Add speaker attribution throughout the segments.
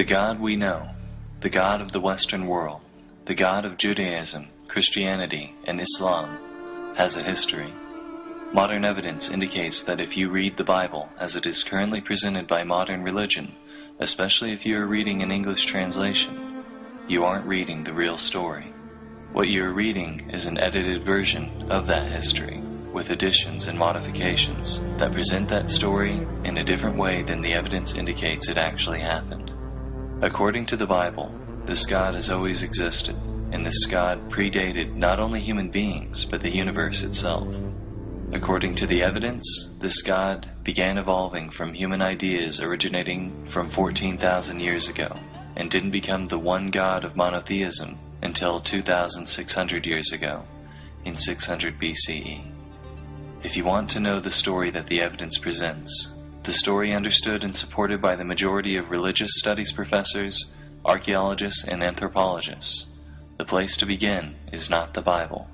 Speaker 1: The God we know, the God of the Western world, the God of Judaism, Christianity, and Islam, has a history. Modern evidence indicates that if you read the Bible as it is currently presented by modern religion, especially if you are reading an English translation, you aren't reading the real story. What you are reading is an edited version of that history, with additions and modifications that present that story in a different way than the evidence indicates it actually happened. According to the Bible, this God has always existed, and this God predated not only human beings, but the universe itself. According to the evidence, this God began evolving from human ideas originating from 14,000 years ago, and didn't become the one God of monotheism until 2,600 years ago, in 600 BCE. If you want to know the story that the evidence presents, the story understood and supported by the majority of religious studies professors, archaeologists, and anthropologists, the place to begin is not the Bible.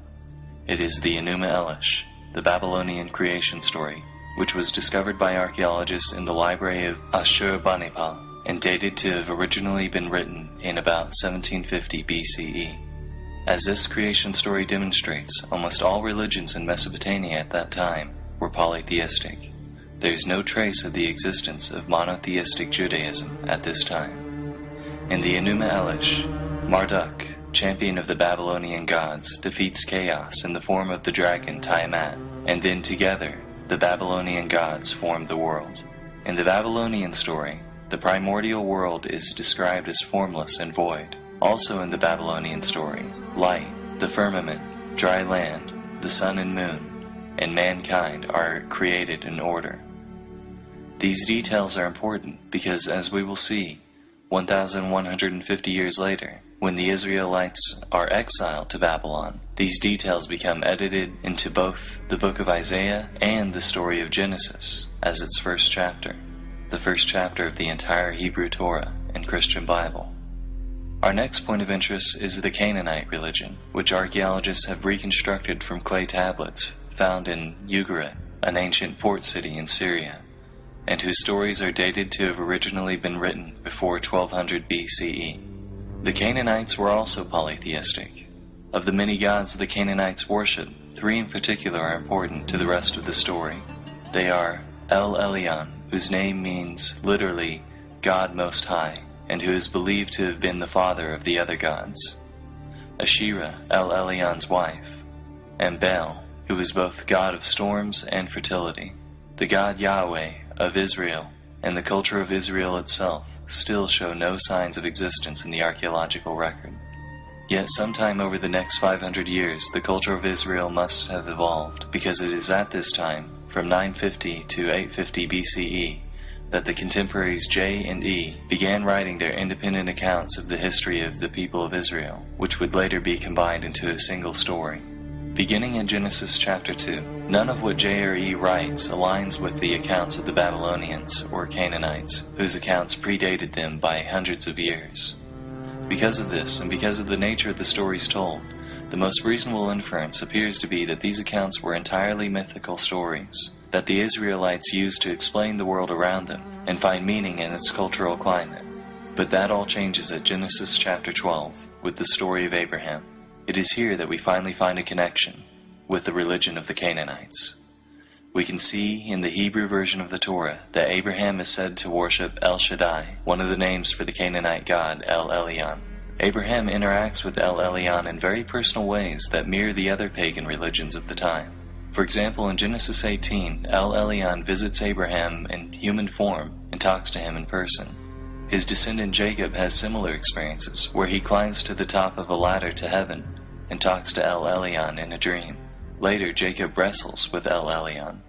Speaker 1: It is the Enuma Elish, the Babylonian creation story, which was discovered by archaeologists in the library of Ashurbanipal and dated to have originally been written in about 1750 BCE. As this creation story demonstrates, almost all religions in Mesopotamia at that time were polytheistic. There is no trace of the existence of monotheistic Judaism at this time. In the Enuma Elish, Marduk, champion of the Babylonian gods, defeats chaos in the form of the dragon Tiamat, and then together, the Babylonian gods form the world. In the Babylonian story, the primordial world is described as formless and void. Also in the Babylonian story, light, the firmament, dry land, the sun and moon, and mankind are created in order. These details are important because, as we will see, 1,150 years later, when the Israelites are exiled to Babylon, these details become edited into both the book of Isaiah and the story of Genesis as its first chapter, the first chapter of the entire Hebrew Torah and Christian Bible. Our next point of interest is the Canaanite religion, which archaeologists have reconstructed from clay tablets found in Ugarit, an ancient port city in Syria, and whose stories are dated to have originally been written before 1200 BCE. The Canaanites were also polytheistic. Of the many gods the Canaanites worshipped, three in particular are important to the rest of the story. They are El Elyon, whose name means literally God Most High, and who is believed to have been the father of the other gods; Asherah, El Elyon's wife; and Baal, who is both god of storms and fertility. The god Yahweh of Israel and the culture of Israel itself still show no signs of existence in the archaeological record. Yet sometime over the next 500 years the culture of Israel must have evolved, because it is at this time, from 950 to 850 BCE, that the contemporaries J and E began writing their independent accounts of the history of the people of Israel, which would later be combined into a single story. Beginning in Genesis chapter 2, none of what J or E writes aligns with the accounts of the Babylonians or Canaanites, whose accounts predated them by hundreds of years. Because of this, and because of the nature of the stories told, the most reasonable inference appears to be that these accounts were entirely mythical stories that the Israelites used to explain the world around them and find meaning in its cultural climate. But that all changes at Genesis chapter 12 with the story of Abraham. It is here that we finally find a connection with the religion of the Canaanites. We can see in the Hebrew version of the Torah that Abraham is said to worship El Shaddai, one of the names for the Canaanite god El Elyon. Abraham interacts with El Elyon in very personal ways that mirror the other pagan religions of the time. For example, in Genesis 18, El Elyon visits Abraham in human form and talks to him in person. His descendant Jacob has similar experiences, where he climbs to the top of a ladder to heaven and talks to El Elyon in a dream. Later, Jacob wrestles with El Elyon.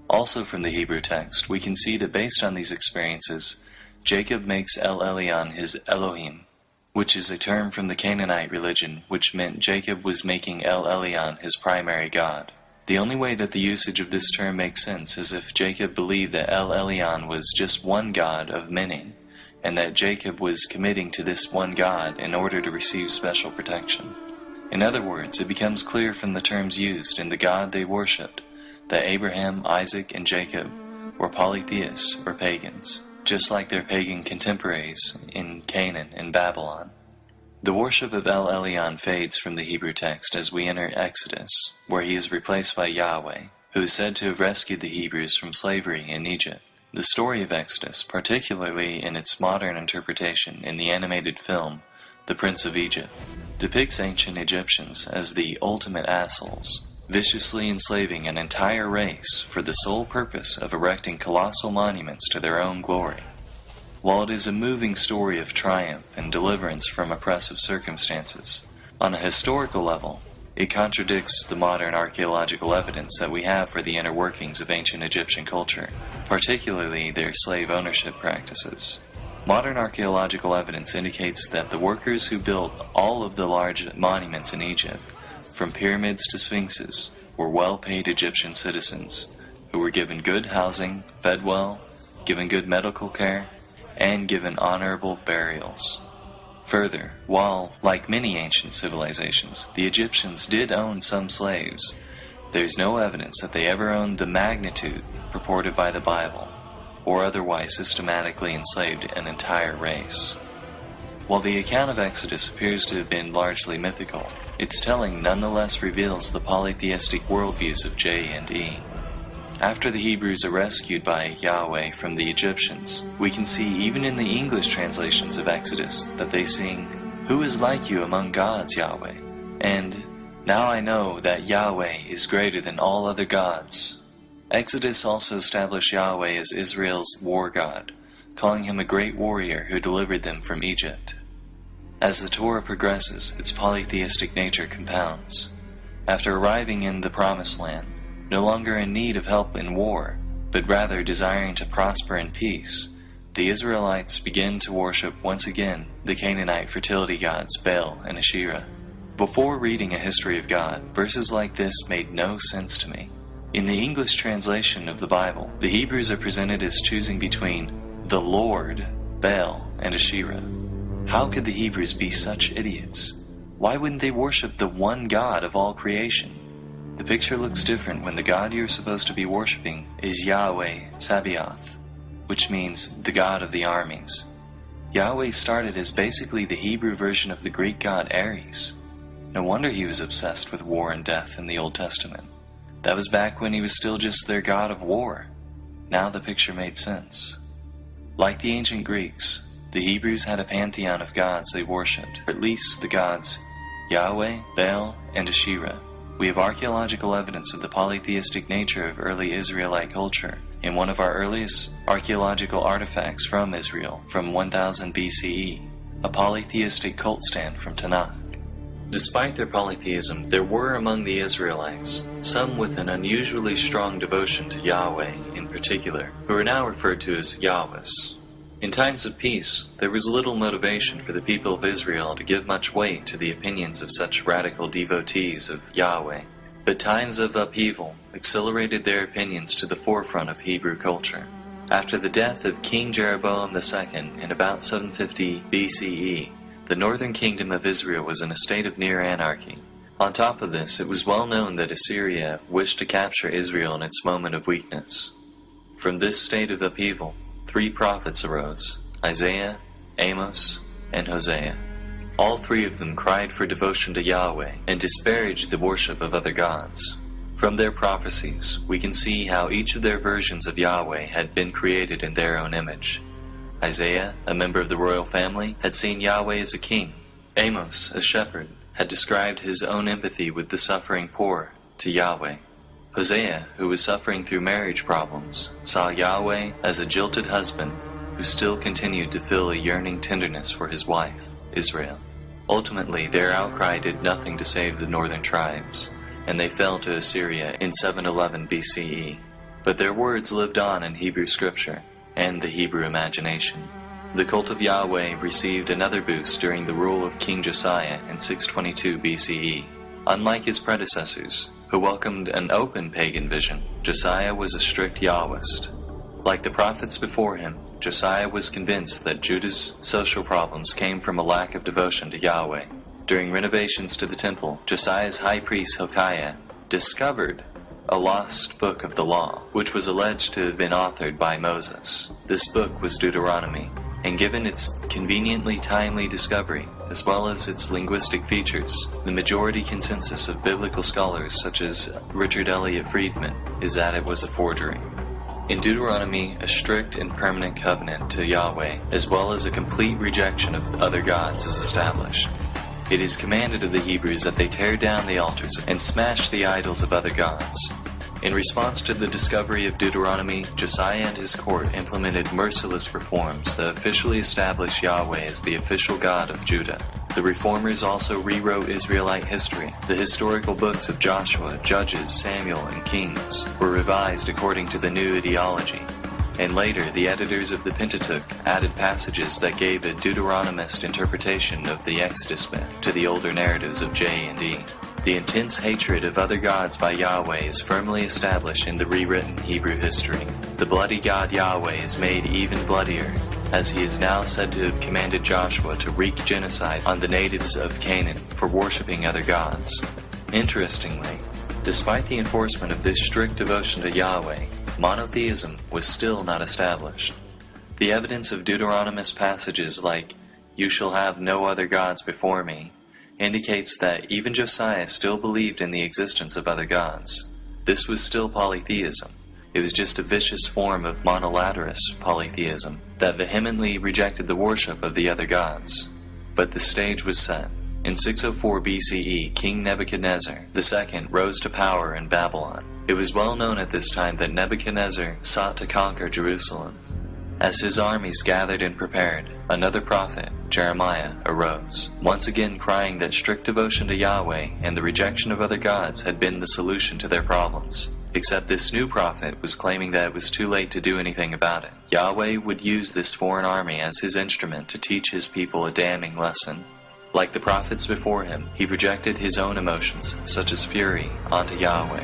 Speaker 1: Also from the Hebrew text, we can see that based on these experiences, Jacob makes El Elyon his Elohim, which is a term from the Canaanite religion which meant Jacob was making El Elyon his primary god. The only way that the usage of this term makes sense is if Jacob believed that El Elyon was just one god of many, and that Jacob was committing to this one god in order to receive special protection. In other words, it becomes clear from the terms used in the God they worshipped that Abraham, Isaac, and Jacob were polytheists or pagans. just like their pagan contemporaries in Canaan and Babylon. The worship of El Elyon fades from the Hebrew text as we enter Exodus, where he is replaced by Yahweh, who is said to have rescued the Hebrews from slavery in Egypt. The story of Exodus, particularly in its modern interpretation in the animated film The Prince of Egypt, depicts ancient Egyptians as the ultimate assholes, viciously enslaving an entire race for the sole purpose of erecting colossal monuments to their own glory. While it is a moving story of triumph and deliverance from oppressive circumstances, on a historical level, it contradicts the modern archaeological evidence that we have for the inner workings of ancient Egyptian culture, particularly their slave ownership practices. Modern archaeological evidence indicates that the workers who built all of the large monuments in Egypt, from pyramids to sphinxes, were well-paid Egyptian citizens who were given good housing, fed well, given good medical care, and given honorable burials. Further, while, like many ancient civilizations, the Egyptians did own some slaves, there is no evidence that they ever owned the magnitude purported by the Bible, or otherwise systematically enslaved an entire race. While the account of Exodus appears to have been largely mythical, its telling nonetheless reveals the polytheistic worldviews of J and E. After the Hebrews are rescued by Yahweh from the Egyptians, we can see even in the English translations of Exodus that they sing, "Who is like you among gods, Yahweh?" and "Now I know that Yahweh is greater than all other gods." Exodus also established Yahweh as Israel's war god, calling him a great warrior who delivered them from Egypt. As the Torah progresses, its polytheistic nature compounds. After arriving in the Promised Land, no longer in need of help in war, but rather desiring to prosper in peace, the Israelites begin to worship once again the Canaanite fertility gods Baal and Asherah. Before reading a history of God, verses like this made no sense to me. In the English translation of the Bible, the Hebrews are presented as choosing between the Lord, Baal, and Asherah. How could the Hebrews be such idiots? Why wouldn't they worship the one God of all creation? The picture looks different when the God you're supposed to be worshiping is Yahweh Sabaoth, which means the God of the armies. Yahweh started as basically the Hebrew version of the Greek god Ares. No wonder he was obsessed with war and death in the Old Testament. That was back when he was still just their god of war. Now the picture made sense. Like the ancient Greeks, the Hebrews had a pantheon of gods they worshipped, or at least the gods Yahweh, Baal, and Asherah. We have archaeological evidence of the polytheistic nature of early Israelite culture in one of our earliest archaeological artifacts from Israel from 1000 BCE, a polytheistic cult stand from Tanakh. Despite their polytheism, there were among the Israelites some with an unusually strong devotion to Yahweh in particular, who are now referred to as Yahwehs. In times of peace, there was little motivation for the people of Israel to give much weight to the opinions of such radical devotees of Yahweh, but times of upheaval accelerated their opinions to the forefront of Hebrew culture. After the death of King Jeroboam II in about 750 BCE, the northern kingdom of Israel was in a state of near anarchy. On top of this, it was well known that Assyria wished to capture Israel in its moment of weakness. From this state of upheaval, 3 prophets arose, Isaiah, Amos, and Hosea. All 3 of them cried for devotion to Yahweh and disparaged the worship of other gods. From their prophecies, we can see how each of their versions of Yahweh had been created in their own image. Isaiah, a member of the royal family, had seen Yahweh as a king. Amos, a shepherd, had described his own empathy with the suffering poor to Yahweh. Hosea, who was suffering through marriage problems, saw Yahweh as a jilted husband who still continued to feel a yearning tenderness for his wife, Israel. Ultimately, their outcry did nothing to save the northern tribes, and they fell to Assyria in 711 BCE. But their words lived on in Hebrew scripture and the Hebrew imagination. The cult of Yahweh received another boost during the rule of King Josiah in 622 BCE. Unlike his predecessors, who welcomed an open pagan vision, Josiah was a strict Yahwist. Like the prophets before him, Josiah was convinced that Judah's social problems came from a lack of devotion to Yahweh. During renovations to the temple, Josiah's high priest Hilkiah discovered a lost book of the law, which was alleged to have been authored by Moses. This book was Deuteronomy, and given its conveniently timely discovery, as well as its linguistic features, the majority consensus of biblical scholars such as Richard Elliott Friedman is that it was a forgery. In Deuteronomy, a strict and permanent covenant to Yahweh, as well as a complete rejection of other gods, is established. It is commanded of the Hebrews that they tear down the altars and smash the idols of other gods. In response to the discovery of Deuteronomy, Josiah and his court implemented merciless reforms that officially established Yahweh as the official God of Judah. The reformers also rewrote Israelite history. The historical books of Joshua, Judges, Samuel, and Kings were revised according to the new ideology. And later, the editors of the Pentateuch added passages that gave a Deuteronomist interpretation of the Exodus myth to the older narratives of J and E. The intense hatred of other gods by Yahweh is firmly established in the rewritten Hebrew history. The bloody God Yahweh is made even bloodier, as he is now said to have commanded Joshua to wreak genocide on the natives of Canaan for worshipping other gods. Interestingly, despite the enforcement of this strict devotion to Yahweh, monotheism was still not established. The evidence of Deuteronomist passages like, "You shall have no other gods before me," indicates that even Josiah still believed in the existence of other gods. This was still polytheism. It was just a vicious form of monolaterous polytheism that vehemently rejected the worship of the other gods. But the stage was set. In 604 BCE, King Nebuchadnezzar II rose to power in Babylon. It was well known at this time that Nebuchadnezzar sought to conquer Jerusalem. As his armies gathered and prepared, another prophet, Jeremiah, arose, once again crying that strict devotion to Yahweh and the rejection of other gods had been the solution to their problems. Except this new prophet was claiming that it was too late to do anything about it. Yahweh would use this foreign army as his instrument to teach his people a damning lesson. Like the prophets before him, he projected his own emotions, such as fury, onto Yahweh.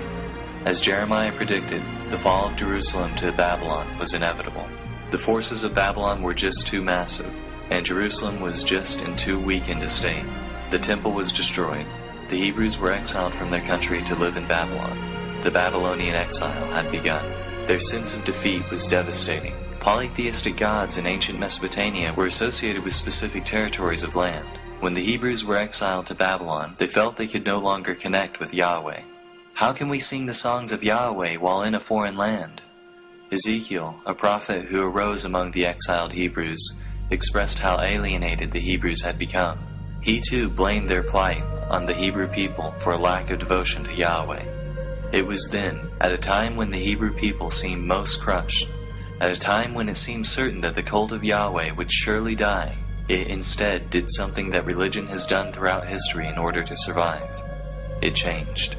Speaker 1: As Jeremiah predicted, the fall of Jerusalem to Babylon was inevitable. The forces of Babylon were just too massive, and Jerusalem was just in too weakened a state. The temple was destroyed. The Hebrews were exiled from their country to live in Babylon. The Babylonian exile had begun. Their sense of defeat was devastating. Polytheistic gods in ancient Mesopotamia were associated with specific territories of land. When the Hebrews were exiled to Babylon, they felt they could no longer connect with Yahweh. How can we sing the songs of Yahweh while in a foreign land? Ezekiel, a prophet who arose among the exiled Hebrews, expressed how alienated the Hebrews had become. He too blamed their plight on the Hebrew people for a lack of devotion to Yahweh. It was then, at a time when the Hebrew people seemed most crushed, at a time when it seemed certain that the cult of Yahweh would surely die, it instead did something that religion has done throughout history in order to survive. It changed.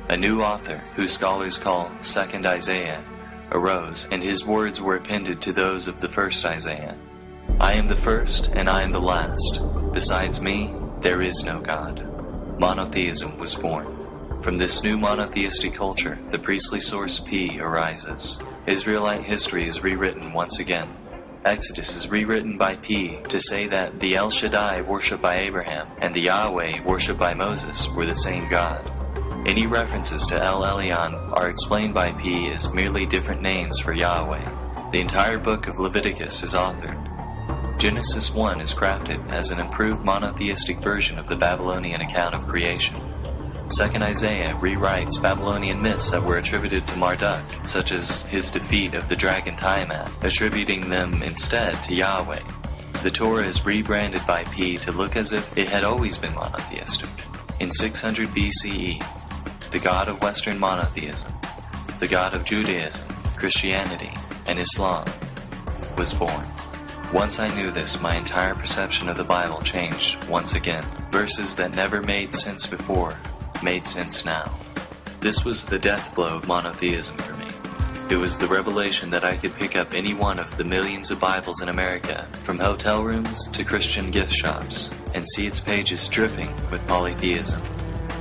Speaker 1: A new author, who scholars call Second Isaiah, arose, and his words were appended to those of the first Isaiah. "I am the first, and I am the last. Besides me, there is no God." Monotheism was born. From this new monotheistic culture, the priestly source P arises. Israelite history is rewritten once again. Exodus is rewritten by P to say that the El Shaddai worshipped by Abraham and the Yahweh worshipped by Moses were the same God. Any references to El Elyon are explained by P as merely different names for Yahweh. The entire book of Leviticus is authored. Genesis 1 is crafted as an improved monotheistic version of the Babylonian account of creation. Second Isaiah rewrites Babylonian myths that were attributed to Marduk, such as his defeat of the dragon Tiamat, attributing them instead to Yahweh. The Torah is rebranded by P to look as if it had always been monotheistic. In 600 BCE, the God of Western monotheism, the God of Judaism, Christianity, and Islam, was born. Once I knew this, my entire perception of the Bible changed once again. Verses that never made sense before made sense now. This was the death blow of monotheism for me. It was the revelation that I could pick up any one of the millions of Bibles in America, from hotel rooms to Christian gift shops, and see its pages dripping with polytheism.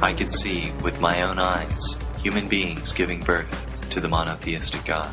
Speaker 1: I could see, with my own eyes, human beings giving birth to the monotheistic God.